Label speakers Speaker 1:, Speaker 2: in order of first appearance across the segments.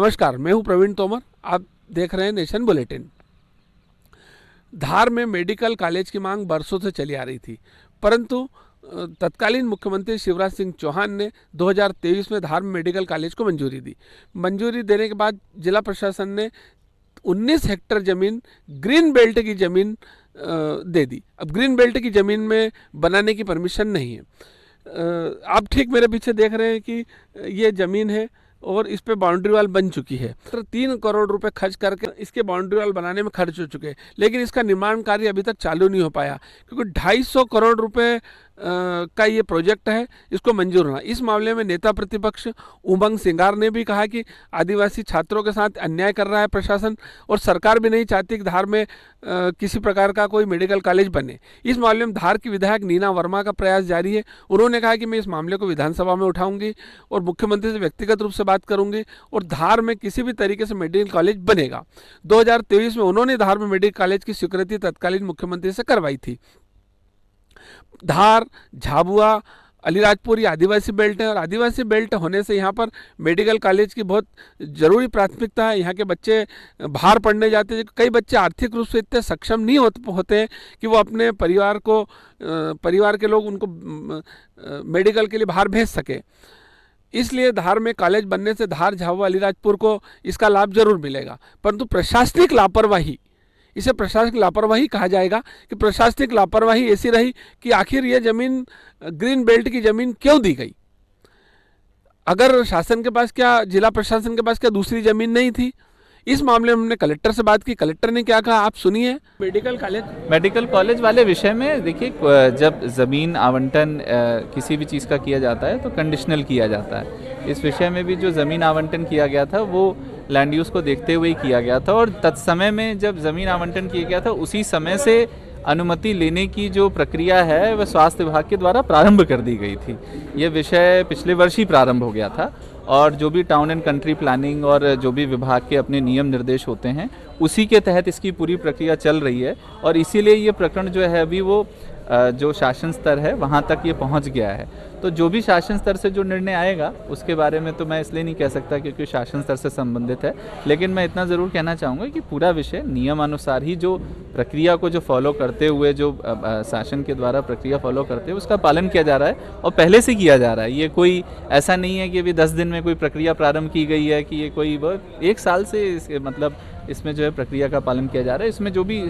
Speaker 1: नमस्कार, मैं हूं प्रवीण तोमर। आप देख रहे हैं नेशन बुलेटिन। धार में मेडिकल कॉलेज की मांग बरसों से चली आ रही थी, परंतु तत्कालीन मुख्यमंत्री शिवराज सिंह चौहान ने 2023 में धार में मेडिकल कॉलेज को मंजूरी दी। मंजूरी देने के बाद जिला प्रशासन ने 19 हेक्टेयर जमीन ग्रीन बेल्ट की जमीन दे दी। अब ग्रीन बेल्ट की जमीन में बनाने की परमिशन नहीं है। आप ठीक मेरे पीछे देख रहे हैं कि ये ज़मीन है और इस पे बाउंड्री वाल बन चुकी है। तो 3 करोड़ रुपए खर्च करके इसके बाउंड्री वाल बनाने में खर्च हो चुके हैं, लेकिन इसका निर्माण कार्य अभी तक चालू नहीं हो पाया, क्योंकि 250 करोड़ रुपए का ये प्रोजेक्ट है, इसको मंजूर होना। इस मामले में नेता प्रतिपक्ष उमंग सिंगार ने भी कहा कि आदिवासी छात्रों के साथ अन्याय कर रहा है प्रशासन, और सरकार भी नहीं चाहती कि धार में किसी प्रकार का कोई मेडिकल कॉलेज बने। इस मामले में धार की विधायक नीना वर्मा का प्रयास जारी है। उन्होंने कहा कि मैं इस मामले को विधानसभा में उठाऊंगी और मुख्यमंत्री से व्यक्तिगत रूप से बात करूंगी और धार में किसी भी तरीके से मेडिकल कॉलेज बनेगा। 2023 में उन्होंने धार में मेडिकल कॉलेज की स्वीकृति तत्कालीन मुख्यमंत्री से करवाई थी। धार, झाबुआ, अलीराजपुर ये आदिवासी बेल्ट है, और आदिवासी बेल्ट होने से यहाँ पर मेडिकल कॉलेज की बहुत ज़रूरी प्राथमिकता है। यहाँ के बच्चे बाहर पढ़ने जाते हैं। कई बच्चे आर्थिक रूप से इतने सक्षम नहीं होते हैं कि वो अपने परिवार के लोग उनको मेडिकल के लिए बाहर भेज सके। इसलिए धार में कॉलेज बनने से धार, झाबुआ, अलीराजपुर को इसका लाभ जरूर मिलेगा, परंतु प्रशासनिक लापरवाही, इसे प्रशासनिक लापरवाही कहा जाएगा कि प्रशासनिक लापरवाही ऐसी रही कि आखिर ये जमीन ग्रीन बेल्ट की जमीन क्यों दी गई। अगर शासन के पास क्या, जिला प्रशासन के पास क्या दूसरी जमीन नहीं थी? इस मामले में हमने कलेक्टर से बात की। कलेक्टर ने क्या कहा, आप सुनिए।
Speaker 2: मेडिकल कॉलेज वाले विषय में देखिए, जब ज़मीन आवंटन किसी भी चीज़ का किया जाता है तो कंडीशनल किया जाता है। इस विषय में भी जो ज़मीन आवंटन किया गया था वो लैंड यूज़ को देखते हुए ही किया गया था, और तत्समय में जब ज़मीन आवंटन किया गया था उसी समय से अनुमति लेने की जो प्रक्रिया है वह स्वास्थ्य विभाग के द्वारा प्रारंभ कर दी गई थी। ये विषय पिछले वर्ष ही प्रारंभ हो गया था, और जो भी टाउन एंड कंट्री प्लानिंग और जो भी विभाग के अपने नियम निर्देश होते हैं उसी के तहत इसकी पूरी प्रक्रिया चल रही है। और इसीलिए ये प्रकरण जो है अभी वो जो शासन स्तर है वहाँ तक ये पहुँच गया है। तो जो भी शासन स्तर से जो निर्णय आएगा उसके बारे में तो मैं इसलिए नहीं कह सकता क्योंकि शासन स्तर से संबंधित है, लेकिन मैं इतना ज़रूर कहना चाहूँगा कि पूरा विषय नियमानुसार ही, जो प्रक्रिया को जो फॉलो करते हुए, जो शासन के द्वारा प्रक्रिया फॉलो करते हुए उसका पालन किया जा रहा है, और पहले से किया जा रहा है। ये कोई ऐसा नहीं है कि अभी 10 दिन में कोई प्रक्रिया प्रारंभ की गई है, कि ये कोई 1 साल से मतलब इसमें जो है प्रक्रिया का पालन किया जा रहा है। इसमें जो भी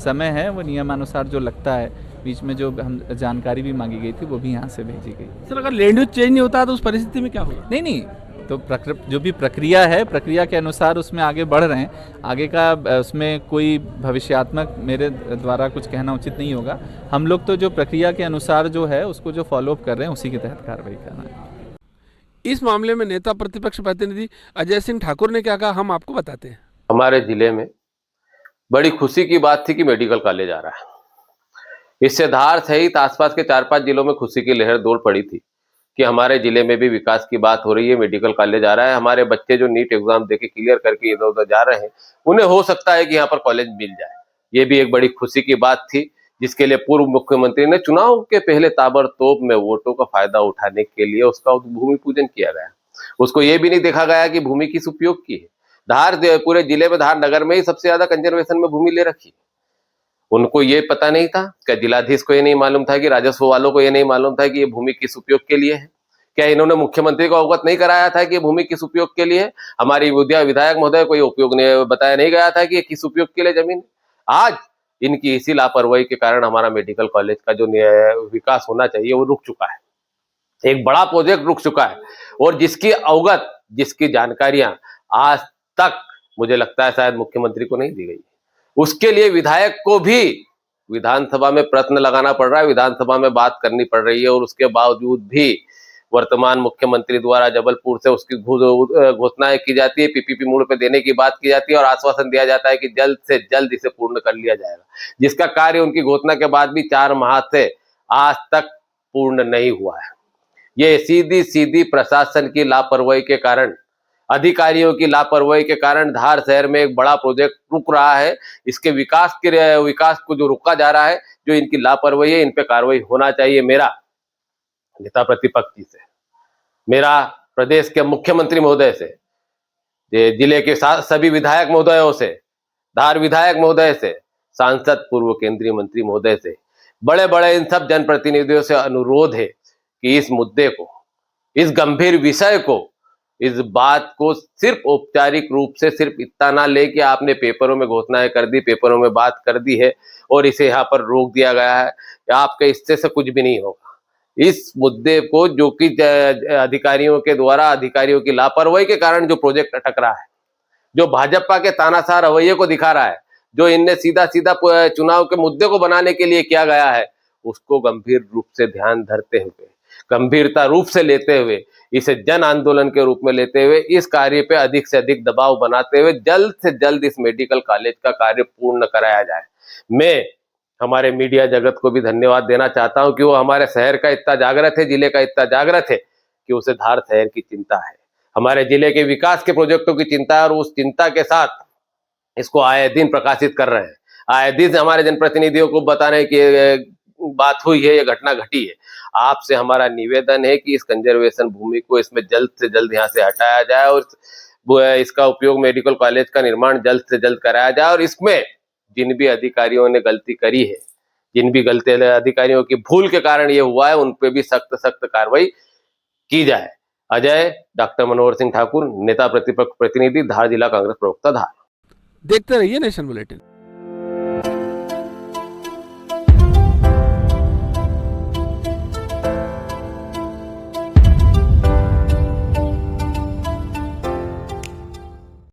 Speaker 2: समय है वो नियमानुसार जो लगता है, बीच में जो हम जानकारी भी मांगी गई थी वो भी यहाँ से भेजी गई।
Speaker 1: सर, अगर लैंड यूज चेंज नहीं होता तो उस परिस्थिति में क्या होगा?
Speaker 2: नहीं, तो जो भी प्रक्रिया है, प्रक्रिया के अनुसार उसमें आगे बढ़ रहे हैं। आगे का उसमें कोई भविष्यात्मक मेरे द्वारा कुछ कहना उचित नहीं होगा। हम लोग तो जो प्रक्रिया के अनुसार जो है उसको जो फॉलोअप कर रहे हैं उसी के तहत कार्रवाई करना है।
Speaker 1: इस मामले में नेता प्रतिपक्ष प्रतिनिधि अजय सिंह ठाकुर ने क्या कहा, हम आपको बताते हैं।
Speaker 3: हमारे जिले में बड़ी खुशी की बात थी कि मेडिकल कॉलेज आ रहा है। इससे धार सहित आसपास के 4-5 जिलों में खुशी की लहर दौड़ पड़ी थी कि हमारे जिले में भी विकास की बात हो रही है, मेडिकल कॉलेज आ रहा है। हमारे बच्चे जो नीट एग्जाम देके क्लियर करके इधर उधर जा रहे हैं, उन्हें हो सकता है कि यहाँ पर कॉलेज मिल जाए। ये भी एक बड़ी खुशी की बात थी, जिसके लिए पूर्व मुख्यमंत्री ने चुनाव के पहले ताबड़तोड़ में वोटों का फायदा उठाने के लिए उसका भूमि पूजन किया गया। उसको ये भी नहीं देखा गया कि भूमि किस उपयोग की है। धार पूरे जिले में, धार नगर में ही सबसे ज्यादा कंजर्वेशन में भूमि ले रखी। उनको ये पता नहीं था, क्या जिलाधीश को ये नहीं मालूम था, कि राजस्व वालों को ये नहीं मालूम था कि ये भूमि किस उपयोग के लिए है? क्या इन्होंने मुख्यमंत्री को अवगत नहीं कराया था कि ये भूमि किस उपयोग के लिए है? हमारी विधायक महोदय को ये उपयोग नहीं बताया नहीं गया था कि ये किस उपयोग के लिए जमीन। आज इनकी इसी लापरवाही के कारण हमारा मेडिकल कॉलेज का जो विकास होना चाहिए वो रुक चुका है। एक बड़ा प्रोजेक्ट रुक चुका है, और जिसकी जानकारियां आज तक मुझे लगता है शायद मुख्यमंत्री को नहीं दी गई। उसके लिए विधायक को भी विधानसभा में प्रश्न लगाना पड़ रहा है, विधानसभा में बात करनी पड़ रही है, और उसके बावजूद भी वर्तमान मुख्यमंत्री द्वारा जबलपुर से उसकी घोषणाएं की जाती है, पीपीपी मोड पे देने की बात की जाती है, और आश्वासन दिया जाता है कि जल्द से जल्द इसे पूर्ण कर लिया जाएगा, जिसका कार्य उनकी घोषणा के बाद भी 4 माह से आज तक पूर्ण नहीं हुआ है। ये सीधी प्रशासन की लापरवाही के कारण, अधिकारियों की लापरवाही के कारण धार शहर में एक बड़ा प्रोजेक्ट रुक रहा है। इसके विकास को जो रुका जा रहा है, जो इनकी लापरवाही है, इन पे कार्रवाई होना चाहिए। मेरा नेता प्रतिपक्ष जी से, मेरा प्रदेश के मुख्यमंत्री महोदय से जिले के सभी विधायक महोदयों से, धार विधायक महोदय से, सांसद, पूर्व केंद्रीय मंत्री महोदय से, बड़े बड़े इन सब जनप्रतिनिधियों से अनुरोध है कि इस मुद्दे को, इस गंभीर विषय को, इस बात को सिर्फ औपचारिक रूप से सिर्फ इतना ना ले कि आपने पेपरों में घोषणाएं कर दी, पेपरों में बात कर दी है और इसे यहाँ पर रोक दिया गया है, आपके इससे से कुछ भी नहीं होगा। इस मुद्दे को, जो कि अधिकारियों के द्वारा, अधिकारियों की लापरवाही के कारण जो प्रोजेक्ट अटक रहा है, जो भाजपा के तानाशाह रवैये को दिखा रहा है, जो इनने सीधा सीधा चुनाव के मुद्दे को बनाने के लिए किया गया है, उसको गंभीर रूप से ध्यान धरते हुए, गंभीरता रूप से लेते हुए, इसे जन आंदोलन के रूप में लेते हुए, इस कार्य पे अधिक से अधिक दबाव बनाते हुए जल्द से जल्द इस मेडिकल कॉलेज का कार्य पूर्ण कराया जाए। मैं हमारे मीडिया जगत को भी धन्यवाद देना चाहता हूं कि वो हमारे शहर का इतना जागृत है, जिले का इतना जागृत है कि उसे धार शहर की चिंता है, हमारे जिले के विकास के प्रोजेक्टों की चिंता है और उस चिंता के साथ इसको आए दिन प्रकाशित कर रहे हैं। आए दिन हमारे जनप्रतिनिधियों को बताने की बात हुई है, ये घटना घटी है। आपसे हमारा निवेदन है कि इस कंजर्वेशन भूमि को इसमें जल्द से जल्द यहाँ से हटाया जाए और इसका उपयोग मेडिकल कॉलेज का निर्माण जल्द से जल्द कराया जाए और इसमें जिन भी अधिकारियों ने गलती करी है, जिन भी गलती अधिकारियों की भूल के कारण ये हुआ है, उन पे भी सख्त सख्त कार्रवाई की जाए। अजय, डॉक्टर मनोहर सिंह ठाकुर, नेता प्रतिपक्ष प्रतिनिधि, धार जिला कांग्रेस प्रवक्ता, धार।
Speaker 1: देखते रहिए नेशन बुलेटिन।